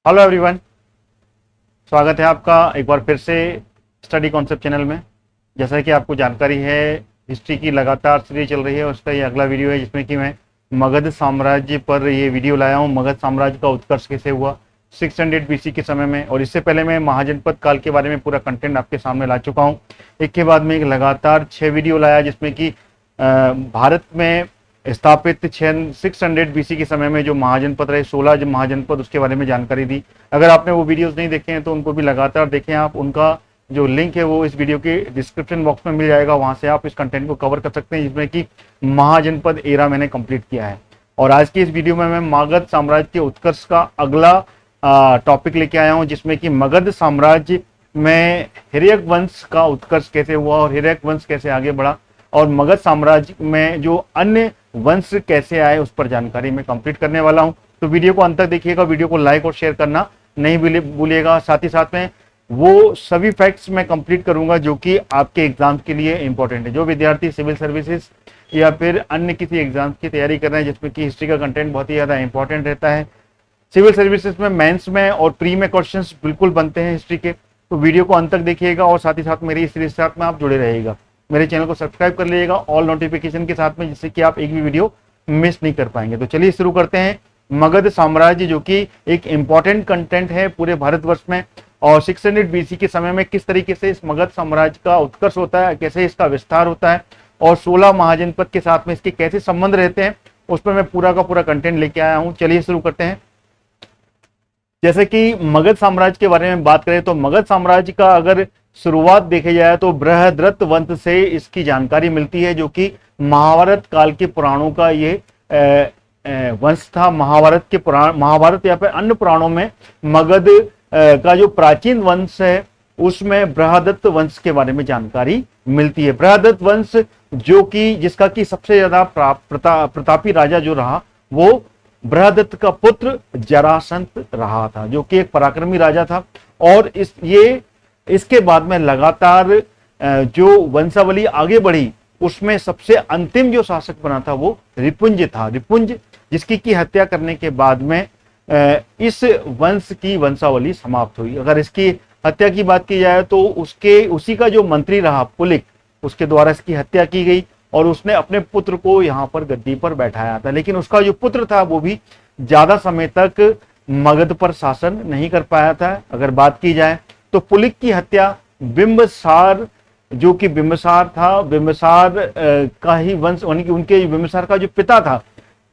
Hello everyone, स्वागत है आपका एक बार फिर से स्टडी कॉन्सेप्ट चैनल में। जैसा कि आपको जानकारी है, हिस्ट्री की लगातार सीरीज चल रही है। उसका ये अगला वीडियो है जिसमें कि मैं मगध साम्राज्य पर ये वीडियो लाया हूँ। मगध साम्राज्य का उत्कर्ष कैसे हुआ 600 BC के समय में, और इससे पहले मैं महाजनपद काल के बारे में पूरा कंटेंट आपके सामने ला चुका हूँ। एक के बाद में एक लगातार 6 वीडियो लाया, जिसमें कि भारत में स्थापित 600 BC के समय में जो महाजनपद रहे, 16 जो महाजनपद, उसके बारे में जानकारी दी। अगर आपने वो वीडियोस नहीं देखे हैं तो उनको भी लगातार देखें आप। उनका जो लिंक है वो इस वीडियो के डिस्क्रिप्शन बॉक्स में मिल जाएगा, वहां से आप इस कंटेंट को कवर कर सकते हैं, जिसमें कि महाजनपद एरा मैंने कंप्लीट किया है। और आज की इस वीडियो में मैं मगध साम्राज्य के उत्कर्ष का अगला टॉपिक लेके आया हूँ, जिसमें कि मगध साम्राज्य में हिर्यक वंश का उत्कर्ष कैसे हुआ और हिर्यक वंश कैसे आगे बढ़ा, और मगध साम्राज्य में जो अन्य वंश कैसे आए उस पर जानकारी मैं कंप्लीट करने वाला हूं। तो वीडियो को अंत तक देखिएगा, वीडियो को लाइक और शेयर करना नहीं भूलिएगा। साथ ही साथ में वो सभी फैक्ट्स मैं कंप्लीट करूंगा जो कि आपके एग्जाम के लिए इंपॉर्टेंट है। जो विद्यार्थी सिविल सर्विसेज या फिर अन्य किसी एग्जाम की तैयारी कर रहे हैं जिसमें कि हिस्ट्री का कंटेंट बहुत ही ज़्यादा इंपॉर्टेंट रहता है। सिविल सर्विसेज में मेंस में और प्री में क्वेश्चंस बिल्कुल बनते हैं हिस्ट्री के। तो वीडियो को अंत तक देखिएगा और साथ ही साथ मेरी इस सीरीज के साथ में आप जुड़े रहिएगा। मेरे चैनल को सब्सक्राइब कर लीजिएगा ऑल नोटिफिकेशन के साथ में, जिससे कि आप एक भी वीडियो मिस नहीं कर पाएंगे। तो चलिए शुरू करते हैं। मगध साम्राज्य जो कि एक इंपॉर्टेंट कंटेंट है पूरे भारतवर्ष में, और 600 BC के समय में किस तरीके से इस मगध साम्राज्य का उत्कर्ष होता है, कैसे इसका विस्तार होता है, और 16 महाजनपद के साथ में इसके कैसे संबंध रहते हैं, उस पर मैं पूरा का पूरा कंटेंट लेके आया हूं। चलिए शुरू करते हैं। जैसे कि मगध साम्राज्य के बारे में बात करें तो मगध साम्राज्य का अगर शुरुआत देखे जाए तो बृहद्रथ वंश से इसकी जानकारी मिलती है, जो कि महाभारत काल के पुराणों का ये वंश था। महाभारत के पुराण, महाभारत या फिर अन्य पुराणों में मगध का जो प्राचीन वंश है उसमें बृहद्रथ वंश के बारे में जानकारी मिलती है। बृहद्रथ वंश जो कि जिसका कि सबसे ज्यादा प्रतापी राजा जो रहा वो बृहद्रथ का पुत्र जरासंध रहा था, जो कि एक पराक्रमी राजा था। और इसके बाद में लगातार जो वंशावली आगे बढ़ी उसमें सबसे अंतिम जो शासक बना था वो रिपुंज था। रिपुंज जिसकी की हत्या करने के बाद में इस वंश की वंशावली समाप्त हुई। अगर इसकी हत्या की बात की जाए तो उसी का जो मंत्री रहा पुलिक, उसके द्वारा इसकी हत्या की गई और उसने अपने पुत्र को यहाँ पर गद्दी पर बैठाया था। लेकिन उसका जो पुत्र था वो भी ज्यादा समय तक मगध पर शासन नहीं कर पाया था। अगर बात की जाए तो पुलिक की हत्या बिंबिसार, जो कि बिंबिसार था, बिंबिसार का ही वंश, उनके बिंबिसार का जो पिता था,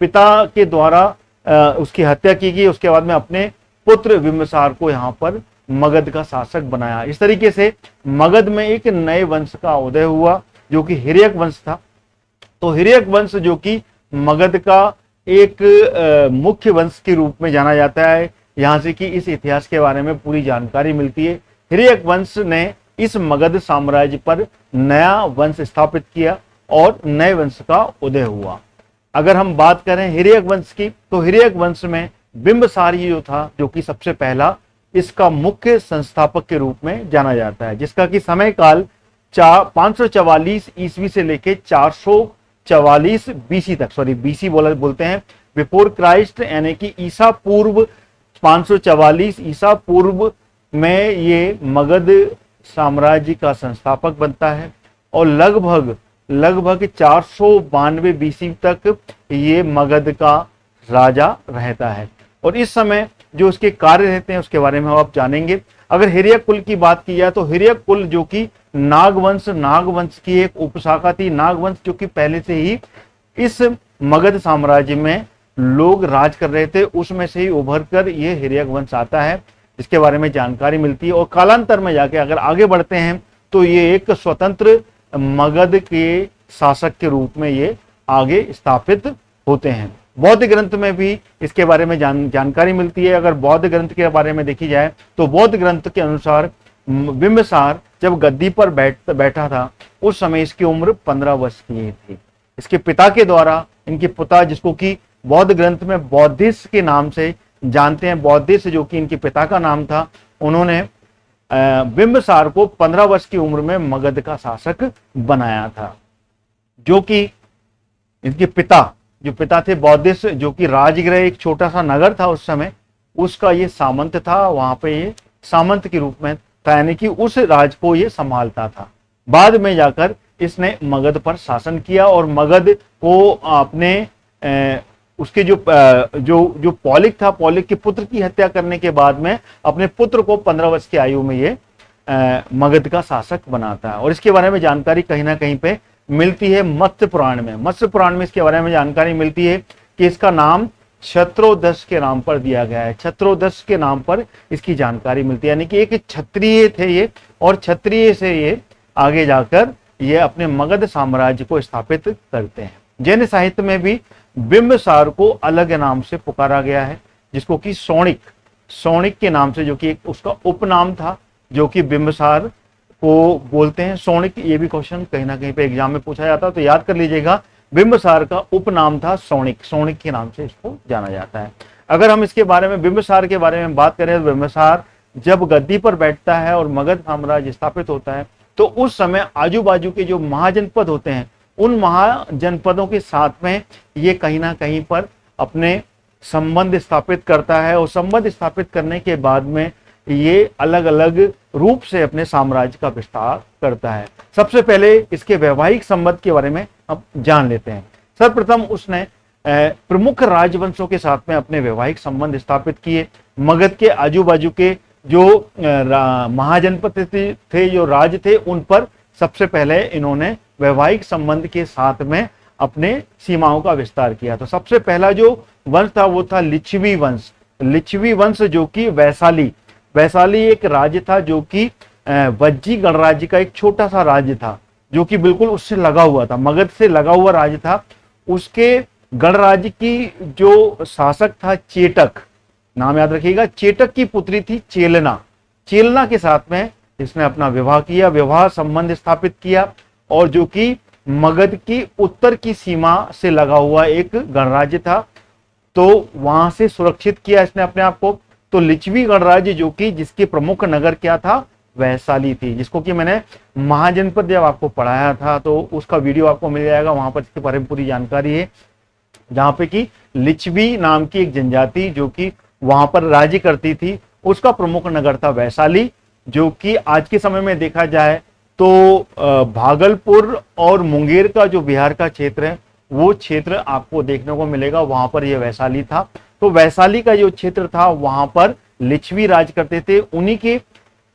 पिता के द्वारा उसकी हत्या की गई। उसके बाद में अपने पुत्र बिंबिसार को यहाँ पर मगध का शासक बनाया। इस तरीके से मगध में एक नए वंश का उदय हुआ जो कि हिर्यक वंश था। तो हिर्यक वंश जो कि मगध का एक मुख्य वंश के रूप में जाना जाता है। यहाँ से कि इस इतिहास के बारे में पूरी जानकारी मिलती है। हिर्यक वंश ने इस मगध साम्राज्य पर नया वंश स्थापित किया और नए वंश का उदय हुआ। अगर हम बात करें हिर्यक वंश की तो हिर्यक वंश में बिंबिसार जो था, जो कि सबसे पहला इसका मुख्य संस्थापक के रूप में जाना जाता है, जिसका कि समय काल 544 ईस्वी से लेके 444 BC तक, सॉरी BC बोलते हैं, बिफोर क्राइस्ट, यानी कि ईसा पूर्व 544 ईसा पूर्व में ये मगध साम्राज्य का संस्थापक बनता है। और लगभग 492 BC तक ये मगध का राजा रहता है। और इस समय जो उसके कार्य रहते हैं उसके बारे में आप जानेंगे। अगर हिर्यक कुल की बात की जाए तो हिर्यक कुल जो कि नागवंश की एक उपशाखा थी। नागवंश जो कि पहले से ही इस मगध साम्राज्य में लोग राज कर रहे थे, उसमें से ही उभर कर ये हिर्यक वंश आता है, इसके बारे में जानकारी मिलती है। और कालांतर में जाके अगर आगे बढ़ते हैं तो ये एक स्वतंत्र मगध के शासक के रूप में ये आगे स्थापित होते हैं। बौद्ध ग्रंथ में भी इसके बारे में जानकारी मिलती है। अगर बौद्ध ग्रंथ के बारे में देखी जाए तो बौद्ध ग्रंथ के अनुसार बिंबिसार जब गद्दी पर बैठा था उस समय इसकी उम्र 15 वर्ष की थी। इसके पिता के द्वारा, इनके पिता जिसको कि बौद्ध ग्रंथ में बौद्धिस के नाम से जानते हैं, बौद्धिस जो कि इनके पिता का नाम था, उन्होंने बिंबिसार को 15 वर्ष की उम्र में मगध का शासक बनाया था। जो कि इनके पिता थे बौद्धिस, जो कि राजगृह एक छोटा सा नगर था उस समय, उसका ये सामंत था, वहां पे ये सामंत के रूप में था, यानी कि उस राज को ये संभालता था। बाद में जाकर इसने मगध पर शासन किया और मगध को अपने उसके जो पौलिक था, पौलिक के पुत्र की हत्या करने के बाद में अपने पुत्र को 15 वर्ष की आयु में ये मगध का शासक बनाता है। और इसके बारे में जानकारी कहीं ना कहीं पे मिलती है मत्स्य पुराण में। मत्स्य पुराण में इसके बारे में जानकारी मिलती है कि इसका नाम क्षत्रोदश के नाम पर दिया गया है। क्षत्रोदश के नाम पर इसकी जानकारी मिलती है, यानी कि एक क्षत्रिय थे ये, और क्षत्रिय से ये आगे जाकर ये अपने मगध साम्राज्य को स्थापित करते हैं। जैन साहित्य में भी बिंबिसार को अलग नाम से पुकारा गया है, जिसको कि सौणिक के नाम से, जो कि एक उसका उपनाम था, जो कि बिंबिसार को बोलते हैं। सौणिक, ये भी क्वेश्चन कहीं ना कहीं पे एग्जाम में पूछा जाता है, तो याद कर लीजिएगा, बिंबिसार का उपनाम था सौणिक के नाम से इसको जाना जाता है। अगर हम इसके बारे में, बिंबिसार के बारे में बात करें, तो बिंबिसार जब गद्दी पर बैठता है और मगध साम्राज्य स्थापित होता है, तो उस समय आजू बाजू के जो महाजनपद होते हैं, उन महाजनपदों के साथ में ये कहीं ना कहीं पर अपने संबंध स्थापित करता है, और संबंध स्थापित करने के बाद में ये अलग अलग रूप से अपने साम्राज्य का विस्तार करता है। सबसे पहले इसके वैवाहिक संबंध के बारे में हम जान लेते हैं। सर्वप्रथम उसने प्रमुख राजवंशों के साथ में अपने वैवाहिक संबंध स्थापित किए। मगध के आजू बाजू के जो महाजनपद थे, जो राज थे, उन पर सबसे पहले इन्होंने वैवाहिक संबंध के साथ में अपने सीमाओं का विस्तार किया। तो सबसे पहला जो वंश था वो था लिच्छवी वंश। लिच्छवी वंश जो कि वैशाली एक राज्य था, जो कि वज्जी गणराज्य का एक छोटा सा राज्य था, जो कि बिल्कुल उससे लगा हुआ था, मगध से लगा हुआ राज्य था। उसके गणराज्य की जो शासक था चेटक, नाम याद रखिएगा, चेटक की पुत्री थी चेलना के साथ में इसने अपना विवाह किया, विवाह संबंध स्थापित किया, और जो कि मगध की उत्तर की सीमा से लगा हुआ एक गणराज्य था, तो वहां से सुरक्षित किया इसने अपने आप को। तो लिच्छवी गणराज्य, जो कि जिसके प्रमुख नगर क्या था, वैशाली थी, जिसको कि मैंने महाजनपद जब आपको पढ़ाया था तो उसका वीडियो आपको मिल जाएगा, वहां पर इसके बारे में पूरी जानकारी है, जहां पे कि लिच्छवी नाम की एक जनजाति जो कि वहां पर राज्य करती थी, उसका प्रमुख नगर था वैशाली, जो कि आज के समय में देखा जाए तो भागलपुर और मुंगेर का जो बिहार का क्षेत्र है, वो क्षेत्र आपको देखने को मिलेगा, वहां पर यह वैशाली था। तो वैशाली का जो क्षेत्र था, वहां पर लिच्छवी राज करते थे। उन्हीं के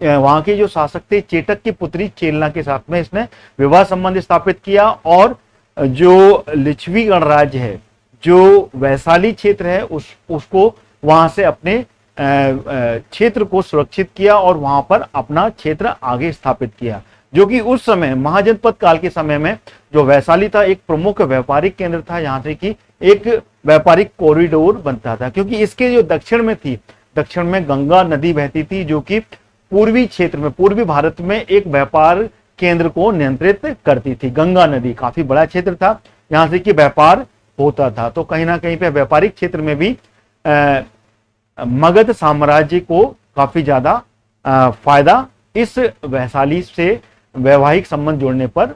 वहां के जो शासक थे, चेटक की पुत्री चेलना के साथ में इसने विवाह संबंध स्थापित किया, और जो लिच्छवी गणराज्य है, जो वैशाली क्षेत्र है, उसको वहां से अपने क्षेत्र को सुरक्षित किया और वहां पर अपना क्षेत्र आगे स्थापित किया, जो कि उस समय महाजनपद काल के समय में जो वैशाली था एक प्रमुख व्यापारिक केंद्र था, यहाँ से कि एक व्यापारिक कॉरिडोर बनता था, क्योंकि इसके जो दक्षिण में गंगा नदी बहती थी, जो कि पूर्वी क्षेत्र में, पूर्वी भारत में एक व्यापार केंद्र को नियंत्रित करती थी। गंगा नदी काफी बड़ा क्षेत्र था, यहाँ से कि व्यापार होता था। तो कहीं ना कहीं पे व्यापारिक क्षेत्र में भी मगध साम्राज्य को काफी ज्यादा फायदा इस वैशाली से वैवाहिक संबंध जोड़ने पर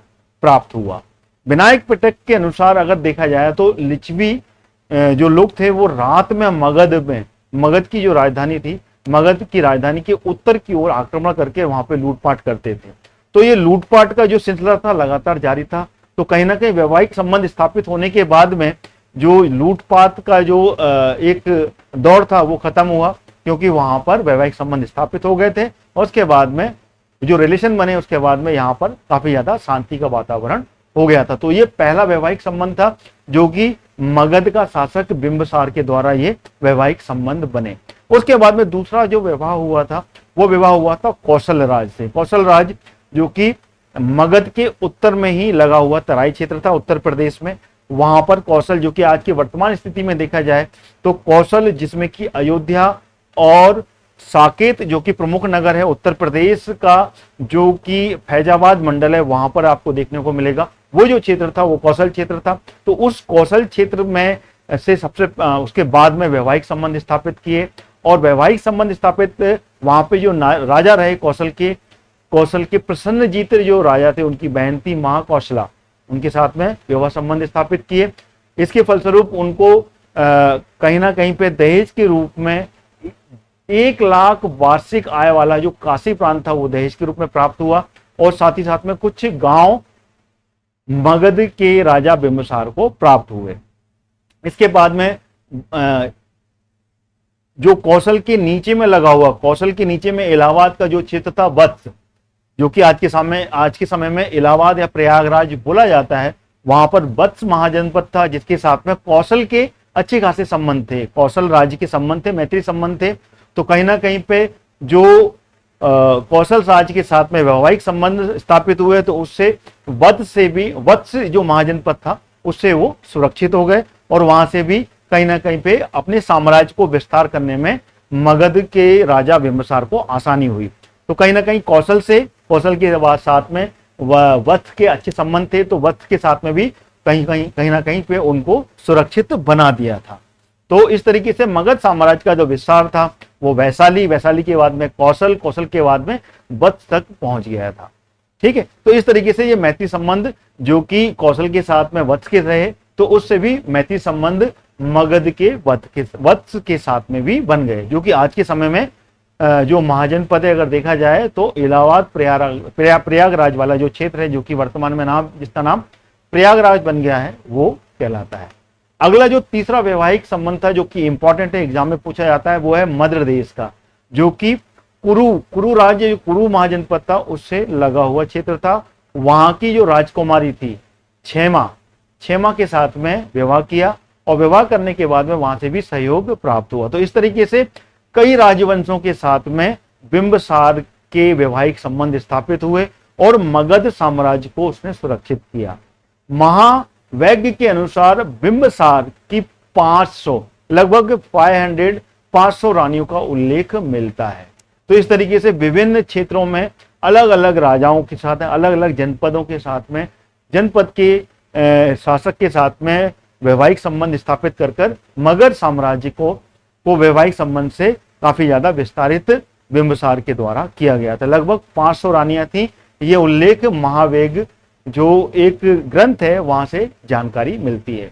प्राप्त हुआ। विनायक पिटक के अनुसार अगर देखा जाए तो लिच्छवी जो लोग थे वो रात में मगध की जो राजधानी थी, मगध की राजधानी के उत्तर की ओर आक्रमण करके वहां पे लूटपाट करते थे। तो ये लूटपाट का जो सिलसिला था लगातार जारी था। तो कहीं ना कहीं वैवाहिक संबंध स्थापित होने के बाद में जो लूटपाट का जो एक दौर था वो खत्म हुआ, क्योंकि वहां पर वैवाहिक संबंध स्थापित हो गए थे, और उसके बाद में जो रिलेशन बने, उसके बाद में यहाँ पर काफी ज्यादा शांति का वातावरण हो गया था। तो ये पहला वैवाहिक संबंध था, जो कि मगध का शासक बिंबिसार के द्वारा ये वैवाहिक संबंध बने। उसके बाद में दूसरा जो विवाह हुआ था, वो विवाह हुआ था कौशल राज से। कौशल राज जो कि मगध के उत्तर में ही लगा हुआ तराई क्षेत्र था, उत्तर प्रदेश में। वहां पर कौशल, जो कि आज की वर्तमान स्थिति में देखा जाए तो कौशल, जिसमें कि अयोध्या और साकेत जो कि प्रमुख नगर है उत्तर प्रदेश का, जो कि फैजाबाद मंडल है, वहां पर आपको देखने को मिलेगा। वो जो क्षेत्र था वो कौशल क्षेत्र था। तो उस कौशल क्षेत्र में से सबसे उसके बाद में वैवाहिक संबंध स्थापित किए, और वैवाहिक संबंध स्थापित वहां पे जो राजा रहे कौशल के प्रसन्नजीत जो राजा थे, उनकी बहन थी महाकौशला, उनके साथ में विवाह संबंध स्थापित किए। इसके फलस्वरूप उनको कहीं ना कहीं पे दहेज के रूप में 1 लाख वार्षिक आय वाला जो काशी प्रांत था वो दहेज के रूप में प्राप्त हुआ, और साथ ही साथ में कुछ गांव मगध के राजा बिंबिसार को प्राप्त हुए। इसके बाद में जो कौशल के नीचे में लगा हुआ, कौशल के नीचे में इलाहाबाद का जो क्षेत्र था वत्स, जो कि आज के समय में इलाहाबाद या प्रयागराज बोला जाता है, वहां पर वत्स महाजनपद था, जिसके साथ में कौशल के अच्छे खासे संबंध थे, कौशल राज्य के संबंध थे, मैत्री संबंध थे। तो कहीं ना कहीं पे जो कौशल राज्य के साथ में वैवाहिक संबंध स्थापित हुए, तो उससे वत्स जो महाजनपद था उससे वो सुरक्षित हो गए, और वहां से भी कहीं ना कहीं पे अपने साम्राज्य को विस्तार करने में मगध के राजा बिंबिसार को आसानी हुई। तो कहीं ना कहीं कौशल के बाद साथ में वत्स के अच्छे संबंध थे, तो वत्स के साथ में भी कहीं ना कहीं पे उनको सुरक्षित बना दिया था। तो इस तरीके से मगध साम्राज्य का जो विस्तार था वो वैशाली के बाद में कौशल के बाद में वत्स तक पहुंच गया था। ठीक है, तो इस तरीके से ये मैत्री संबंध जो कि कौशल के साथ में वत्स के रहे, तो उससे भी मैत्री संबंध मगध के वत्स के साथ में भी बन गए, जो कि आज के समय में जो महाजनपद है, अगर देखा जाए तो इलाहाबाद प्रयागराज वाला जो क्षेत्र है, जो कि वर्तमान में जिसका नाम प्रयागराज बन गया है, वो कहलाता है। अगला जो तीसरा वैवाहिक संबंध था जो कि इंपॉर्टेंट है, एग्जाम में पूछा जाता है, वो है मद्र देश का, जो कि कुरु राज्य, कुरु महाजनपद था उससे लगा हुआ क्षेत्र था। वहां की जो राजकुमारी थी क्षेमा के साथ में विवाह किया, और विवाह करने के बाद में वहां से भी सहयोग प्राप्त हुआ। तो इस तरीके से कई राजवंशों के साथ में बिंबिसार के वैवाहिक संबंध स्थापित हुए, और मगध साम्राज्य को उसने सुरक्षित किया। महावैज्ञ के अनुसार बिंबिसार की 500 रानियों का उल्लेख मिलता है। तो इस तरीके से विभिन्न क्षेत्रों में अलग अलग राजाओं के साथ, अलग अलग जनपदों के साथ में, जनपद के शासक के साथ में वैवाहिक संबंध स्थापित कर मगध साम्राज्य को वैवाहिक संबंध से काफी ज्यादा विस्तारित बिंबिसार के द्वारा किया गया था। लगभग 500 रानियां थी, ये उल्लेख महावेग जो एक ग्रंथ है वहां से जानकारी मिलती है।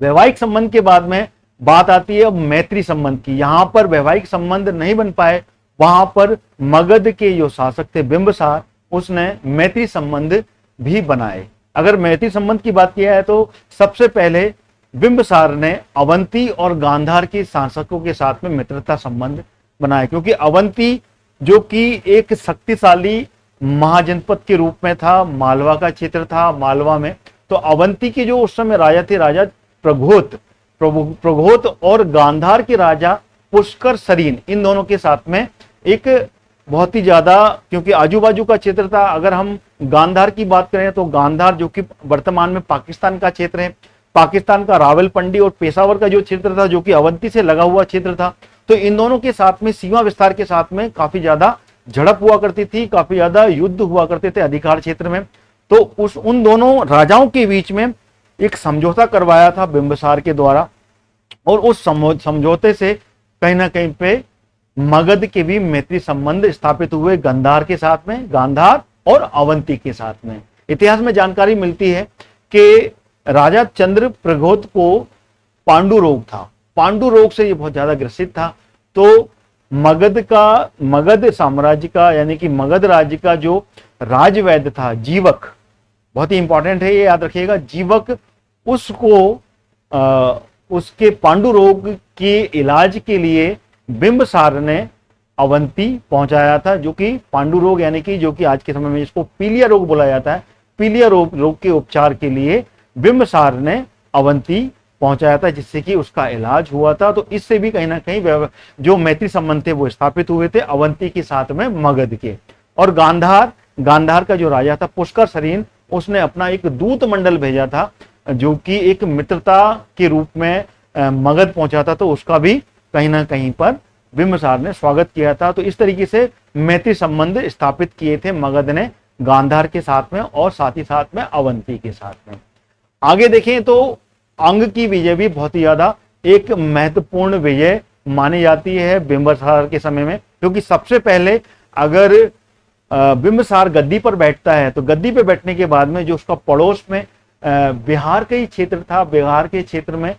वैवाहिक संबंध के बाद में बात आती है अब मैत्री संबंध की। यहां पर वैवाहिक संबंध नहीं बन पाए, वहां पर मगध के जो शासक थे बिंबिसार, उसने मैत्री संबंध भी बनाए। अगर मैत्री संबंध की बात किया है तो सबसे पहले बिंबिसार ने अवंती और गांधार के शासकों के साथ में मित्रता संबंध बनाए, क्योंकि अवंती जो कि एक शक्तिशाली महाजनपद के रूप में था, मालवा का क्षेत्र था, मालवा में, तो अवंती के जो उस समय राजा थे, राजा प्रघोत और गांधार के राजा पुष्कर सरीन, इन दोनों के साथ में एक बहुत ही ज्यादा, क्योंकि आजू बाजू का क्षेत्र था। अगर हम गांधार की बात करें तो गांधार जो कि वर्तमान में पाकिस्तान का क्षेत्र है, पाकिस्तान का रावलपिंडी और पेशावर का जो क्षेत्र था जो कि अवंती से लगा हुआ क्षेत्र था, तो इन दोनों के साथ में सीमा विस्तार के साथ में काफी ज्यादा झड़प हुआ करती थी, काफी ज्यादा युद्ध हुआ करते थे अधिकार क्षेत्र में। तो उन दोनों राजाओं के बीच में एक समझौता करवाया था बिंबिसार के द्वारा, और उस समझौते से कहीं ना कहीं पे मगध के भी मैत्री संबंध स्थापित हुए गांधार के साथ में, गांधार और अवंती के साथ में। इतिहास में जानकारी मिलती है कि राजा चंद्र प्रघोत को पांडु रोग था, पांडु रोग से ये बहुत ज्यादा ग्रसित था। तो मगध साम्राज्य का यानी कि मगध राज्य का जो राजवैद्य था जीवक, बहुत ही इंपॉर्टेंट है ये याद रखिएगा, जीवक, उसको उसके पांडु रोग के इलाज के लिए बिंबिसार ने अवंती पहुंचाया था, जो कि पांडु रोग यानी कि जो कि आज के समय में जिसको पीलिया रोग बोला जाता है, पीलिया रोग के उपचार के लिए बिंबिसार ने अवंती पहुंचाया था, जिससे कि उसका इलाज हुआ था। तो इससे भी कहीं ना कहीं जो मैत्री संबंध थे वो स्थापित हुए थे अवंती के साथ में मगध के। और गांधार का जो राजा था पुष्कर सरीन, उसने अपना एक दूत मंडल भेजा था जो कि एक मित्रता के रूप में मगध पहुंचा था, तो उसका भी कहीं ना कहीं पर बिंबिसार ने स्वागत किया था। तो इस तरीके से मैत्री संबंध स्थापित किए थे मगध ने गांधार के साथ में और साथ ही साथ में अवंती के साथ में। आगे देखें तो अंग की विजय भी बहुत ही ज्यादा एक महत्वपूर्ण विजय मानी जाती है बिंबिसार के समय में, क्योंकि सबसे पहले अगर बिंबिसार गद्दी पर बैठता है तो गद्दी पर बैठने के बाद में जो उसका पड़ोस में बिहार का ही क्षेत्र था, बिहार के क्षेत्र में,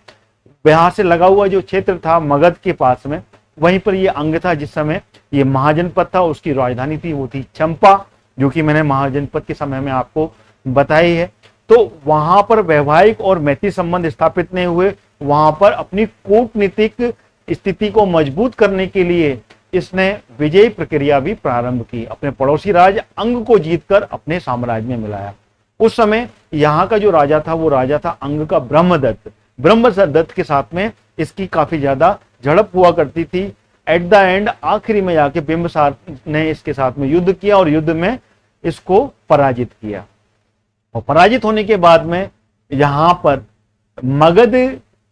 बिहार से लगा हुआ जो क्षेत्र था मगध के पास में, वहीं पर ये अंग था जिस समय ये महाजनपद था, उसकी राजधानी थी वो थी चंपा, जो कि मैंने महाजनपद के समय में आपको बताई है। तो वहां पर वैवाहिक और मैत्री संबंध स्थापित नहीं हुए, वहां पर अपनी कूटनीतिक स्थिति को मजबूत करने के लिए इसने विजयी प्रक्रिया भी प्रारंभ की, अपने पड़ोसी राज्य अंग को जीतकर अपने साम्राज्य में मिलाया। उस समय यहाँ का जो राजा था वो राजा था अंग का ब्रह्मदत्त। ब्रह्मदत्त के साथ में इसकी काफी ज्यादा झड़प हुआ करती थी। एट द एंड आखिरी में जाके बिंबिसार ने इसके साथ में युद्ध किया और युद्ध में इसको पराजित किया। और पराजित होने के बाद में यहाँ पर मगध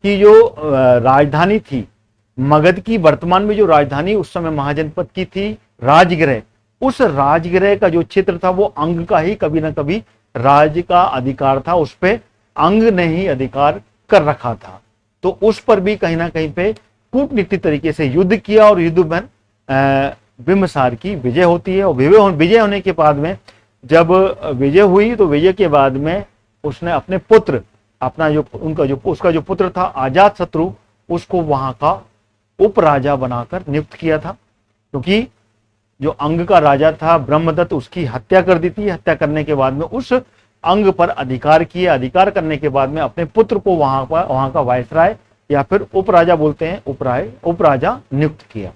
की जो राजधानी थी, मगध की वर्तमान में जो राजधानी उस समय महाजनपद की थी राजगृह, उस राजगृह का जो क्षेत्र था वो अंग का ही कभी ना कभी राज्य का अधिकार था, उस पे अंग ने ही अधिकार कर रखा था। तो उस पर भी कहीं ना कहीं पे कूटनीतिक तरीके से युद्ध किया और युद्ध में बिंबिसार की विजय होती है। और विजय होने के बाद में जब विजय हुई तो विजय के बाद में उसने अपने पुत्र, अपना जो उसका जो पुत्र था अजातशत्रु, उसको वहां का उपराजा बनाकर नियुक्त किया था, क्योंकि जो अंग का राजा था ब्रह्मदत्त उसकी हत्या कर दी थी। हत्या करने के बाद में उस अंग पर अधिकार किया, अधिकार करने के बाद में अपने पुत्र को वहां का वायसराय या फिर उपराजा बोलते हैं, उपराजा नियुक्त किया।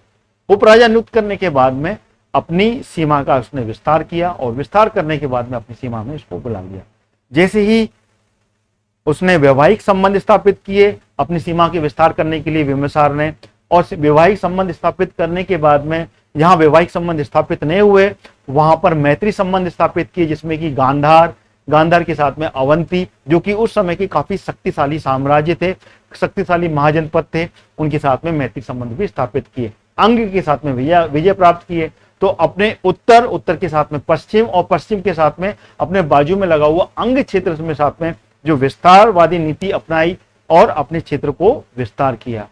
उपराजा नियुक्त करने के बाद में अपनी सीमा का उसने विस्तार किया और विस्तार करने के बाद में अपनी सीमा में इसको बुला लिया। जैसे ही उसने वैवाहिक संबंध स्थापित किए अपनी सीमा के विस्तार करने के लिए बिंबिसार ने, और वैवाहिक संबंध स्थापित करने के बाद में जहां वैवाहिक संबंध स्थापित नहीं हुए वहां पर मैत्री संबंध स्थापित किए, जिसमें कि गांधार के साथ में अवंती, जो कि उस समय के काफी शक्तिशाली साम्राज्य थे, शक्तिशाली महाजनपद थे, उनके साथ में मैत्री संबंध भी स्थापित किए। अंग के साथ में विजय प्राप्त किए। तो अपने उत्तर के साथ में पश्चिम और पश्चिम के साथ में अपने बाजू में लगा हुआ अंग क्षेत्र में साथ में जो विस्तारवादी नीति अपनाई और अपने क्षेत्र को विस्तार किया।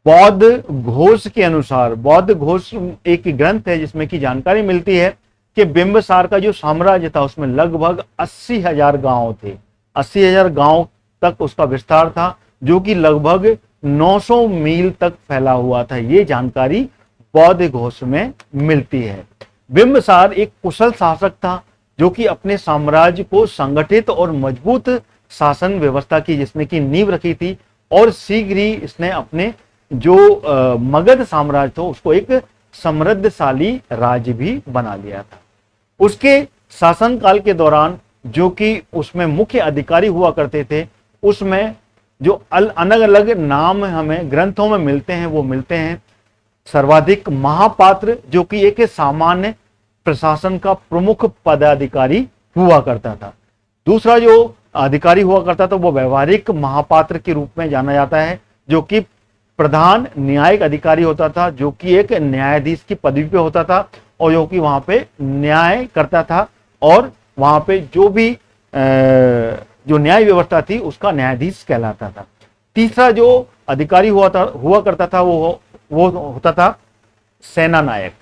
बौद्ध घोष के अनुसार, बौद्ध घोष एक ग्रंथ है जिसमें की जानकारी मिलती है कि बिंबिसार का जो साम्राज्य था उसमें लगभग 80,000 गांव थे। 80,000 गांव तक उसका विस्तार था, जो कि लगभग 900 मील तक फैला हुआ था। ये जानकारी बौद्ध घोष में मिलती है। बिंबिसार एक कुशल शासक था जो कि अपने साम्राज्य को संगठित और मजबूत शासन व्यवस्था की जिसने की नींव रखी थी, और शीघ्र ही इसने अपने जो मगध साम्राज्य था उसको एक समृद्धशाली राज्य भी बना लिया था। उसके शासनकाल के दौरान जो कि उसमें मुख्य अधिकारी हुआ करते थे, उसमें जो अलग अलग नाम हमें ग्रंथों में मिलते हैं वो मिलते हैं सर्वाधिक महापात्र, जो कि एक सामान्य प्रशासन का प्रमुख पदाधिकारी हुआ करता था। दूसरा जो अधिकारी हुआ करता था वो व्यवहारिक महापात्र के रूप में जाना जाता है, जो कि प्रधान न्यायिक अधिकारी होता था, जो कि एक न्यायाधीश की पदवी पे होता था और जो कि वहां पे न्याय करता था, और वहां पे जो भी जो न्याय व्यवस्था थी उसका न्यायाधीश कहलाता था। तीसरा जो अधिकारी हुआ करता था वो होता था सेना नायक।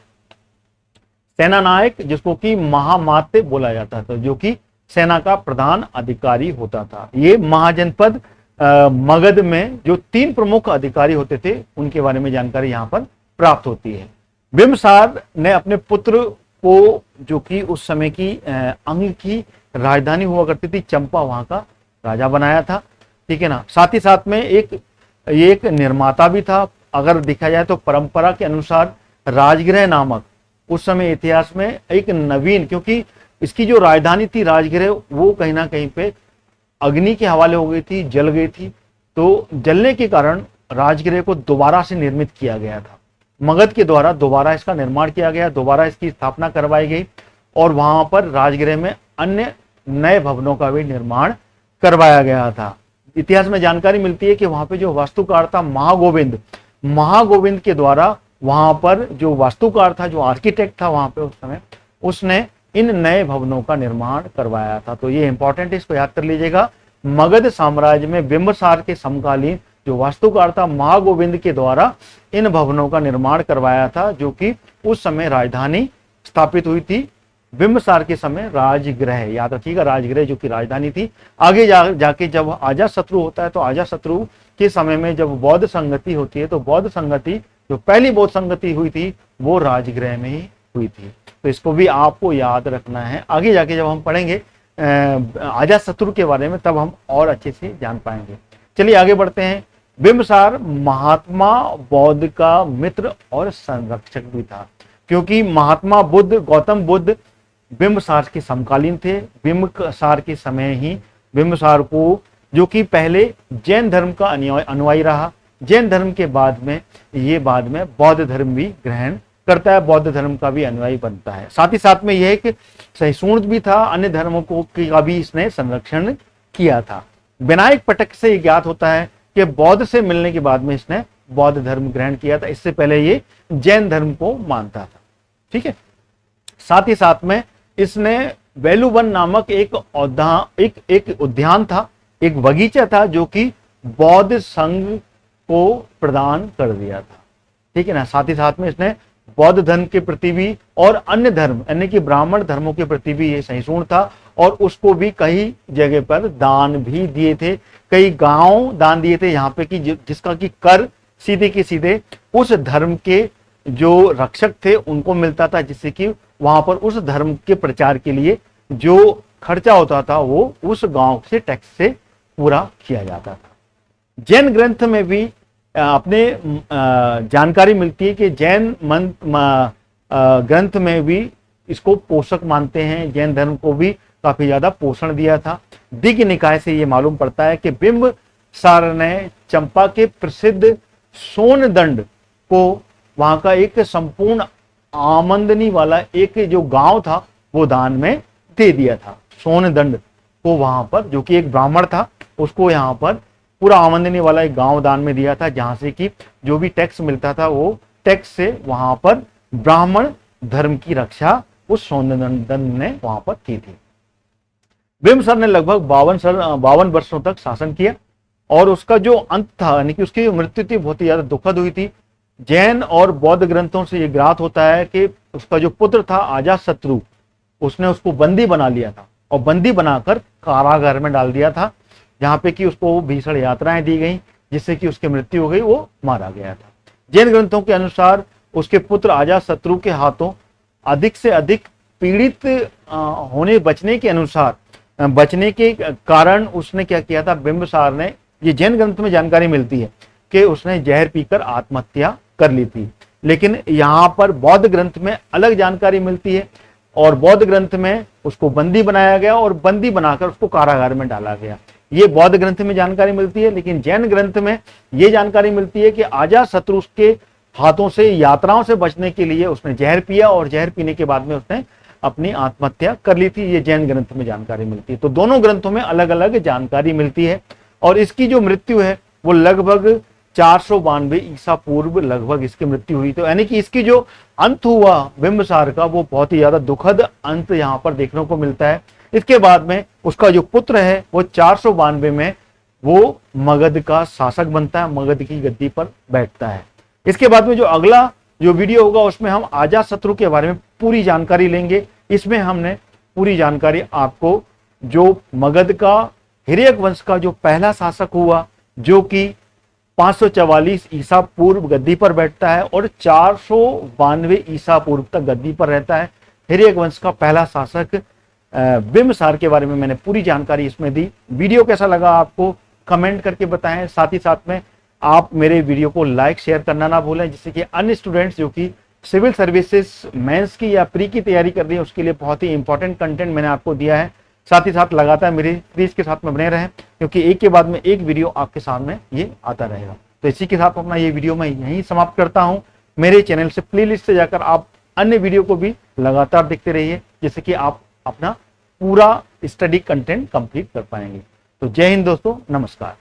सेना नायक जिसको कि महामात्य बोला जाता था, जो कि सेना का प्रधान अधिकारी होता था। ये महाजनपद मगध में जो 3 प्रमुख अधिकारी होते थे उनके बारे में जानकारी यहाँ पर प्राप्त होती है। बिंबिसार ने अपने पुत्र को, जो कि उस समय की अंग की राजधानी हुआ करती थी चंपा, वहां का राजा बनाया था। ठीक है ना। साथ ही साथ में एक निर्माता भी था। अगर देखा जाए तो परंपरा के अनुसार राजगृह नामक उस समय इतिहास में एक नवीन, क्योंकि इसकी जो राजधानी थी राजगृह वो कहीं ना कहीं पे अग्नि के हवाले हो गई थी, जल गई थी। तो जलने के कारण राजगृह को दोबारा से निर्मित किया गया था। मगध के द्वारा दोबारा इसका निर्माण किया गया, दोबारा इसकी स्थापना करवाई गई और वहां पर राजगृह में अन्य नए भवनों का भी निर्माण करवाया गया था। इतिहास में जानकारी मिलती है कि वहां पे जो वास्तुकार था महागोविंद के द्वारा वहां पर जो वास्तुकार था, जो आर्किटेक्ट था वहां पे उस समय, उसने इन नए भवनों का निर्माण करवाया था। तो ये इंपॉर्टेंट है, इसको याद कर लीजिएगा। मगध साम्राज्य में बिंबिसार के समकालीन जो वास्तुकार था महागोविंद के द्वारा इन भवनों का निर्माण करवाया था, जो कि उस समय राजधानी स्थापित हुई थी। बिंबिसार के समय राजगृह, याद रखिएगा, राजगृह जो कि राजधानी थी। आगे जाके जब अजातशत्रु होता है तो अजातशत्रु के समय में जब बौद्ध संगति होती है तो बौद्ध संगति जो पहली बौद्ध संगति हुई थी वो राजगृह में ही हुई थी। तो इसको भी आपको याद रखना है। आगे जाके जब हम पढ़ेंगे अजातशत्रु के बारे में तब हम और अच्छे से जान पाएंगे। चलिए आगे बढ़ते हैं। बिंबिसार महात्मा बौद्ध का मित्र और संरक्षक भी था, क्योंकि महात्मा बुद्ध गौतम बुद्ध बिंबिसार के समकालीन थे। बिंबिसार के समय ही बिंबिसार को, जो कि पहले जैन धर्म का अनुयायी रहा, जैन धर्म के बाद में बौद्ध धर्म भी ग्रहण करता है, बौद्ध धर्म का भी अनुयायी बनता है। साथ ही साथ में यह एक सहिष्णु भी था, अन्य धर्मों का भी इसने संरक्षण किया था। विनायक पटक से ज्ञात होता है कि बौद्ध से मिलने के बाद में इसने बौद्ध धर्म ग्रहण किया था, इससे पहले ये जैन धर्म को मानता था। ठीक है, साथ ही साथ में इसने वेलुवन नामक एक उद्यान था, एक बगीचा था जो कि बौद्ध संघ को प्रदान कर दिया था। ठीक है ना। साथ ही साथ में इसने बौद्ध धर्म के प्रति भी और अन्य धर्म यानी कि ब्राह्मण धर्मों के प्रति भी ये सहिष्णु था और उसको भी कई जगह पर दान भी दिए थे, कई गांव दान दिए थे यहाँ पे कि जिसका कि कर सीधे के सीधे उस धर्म के जो रक्षक थे उनको मिलता था, जिससे कि वहां पर उस धर्म के प्रचार के लिए जो खर्चा होता था वो उस गांव से टैक्स से पूरा किया जाता था। जैन ग्रंथ में भी अपने जानकारी मिलती है कि जैन ग्रंथ में भी इसको पोषक मानते हैं, जैन धर्म को भी काफी ज्यादा पोषण दिया था। दिग्ग निकाय से ये मालूम पड़ता है कि बिंबिसार ने चंपा के प्रसिद्ध सोनदंड को, वहां का एक संपूर्ण आमदनी वाला एक जो गांव था वो दान में दे दिया था। सोनदंड को वहां पर, जो कि एक ब्राह्मण था, उसको यहाँ पर पूरा आमदनी वाला एक गांव दान में दिया था, जहां से कि जो भी टैक्स मिलता था वो टैक्स से वहां पर ब्राह्मण धर्म की रक्षा उस सोनदंड ने वहां पर की थी। बिंबिसार ने लगभग 52 वर्षों तक शासन किया और उसका जो अंत था यानी कि उसकी मृत्यु थी बहुत ही ज्यादा दुखद हुई थी। जैन और बौद्ध ग्रंथों से ये ज्ञात होता है कि उसका जो पुत्र था अजातशत्रु, उसने उसको बंदी बना लिया था और बंदी बनाकर कारागार में डाल दिया था, जहां पे कि उसको भीषण यातनाएं दी गई जिससे कि उसकी मृत्यु हो गई, वो मारा गया था। जैन ग्रंथों के अनुसार उसके पुत्र अजातशत्रु के हाथों अधिक से अधिक पीड़ित होने बचने के कारण उसने क्या किया था, बिंबिसार ने, ये जैन ग्रंथ में जानकारी मिलती है कि उसने जहर पीकर आत्महत्या कर ली थी। लेकिन यहाँ पर बौद्ध ग्रंथ में अलग जानकारी मिलती है और बौद्ध ग्रंथ में उसको बंदी बनाया गया और बंदी बनाकर उसको कारागार में डाला गया। ये बौद्ध ग्रंथ में जानकारी मिलती है, लेकिन जैन ग्रंथ में ये जानकारी मिलती है कि अजातशत्रु के हाथों से यात्राओं से बचने के लिए उसने जहर पिया और जहर पीने के बाद में उसने अपनी आत्महत्या कर ली थी। ये जैन ग्रंथ में जानकारी मिलती है। तो दोनों ग्रंथों में अलग अलग जानकारी मिलती है और इसकी जो मृत्यु है वो लगभग 492 ईसा पूर्व लगभग इसकी मृत्यु हुई। तो यानी कि इसकी जो अंत हुआ बिंबिसार का वो बहुत ही ज्यादा दुखद अंत यहाँ पर देखने को मिलता है। इसके बाद में उसका जो पुत्र है वो 492 में वो मगध का शासक बनता है, मगध की गद्दी पर बैठता है। इसके बाद में जो अगला जो वीडियो होगा उसमें हम अजातशत्रु के बारे में पूरी जानकारी लेंगे। इसमें हमने पूरी जानकारी आपको जो मगध का हिरण्यक वंश का जो पहला शासक हुआ, जो कि 544 ईसा पूर्व गद्दी पर बैठता है और 492 ईसा पूर्व तक गद्दी पर रहता है, हिरण्यक वंश का पहला शासक बिंबिसार के बारे में मैंने पूरी जानकारी इसमें दी। वीडियो कैसा लगा आपको कमेंट करके बताएं। साथ ही साथ में आप मेरे वीडियो को लाइक शेयर करना ना भूलें, जिससे कि अन्य स्टूडेंट्स जो कि सिविल सर्विसेज मेंस की या प्री की तैयारी कर रही है उसके लिए बहुत ही इंपॉर्टेंट कंटेंट मैंने आपको दिया है। साथ ही साथ लगातार मेरी सीरीज के साथ में बने रहें, क्योंकि एक के बाद में एक वीडियो आपके सामने ये आता रहेगा। तो इसी के साथ अपना ये वीडियो मैं यहीं समाप्त करता हूँ। मेरे चैनल से प्लेलिस्ट से जाकर आप अन्य वीडियो को भी लगातार देखते रहिए, जिससे कि आप अपना पूरा स्टडी कंटेंट कंप्लीट कर पाएंगे। तो जय हिंद दोस्तों, नमस्कार।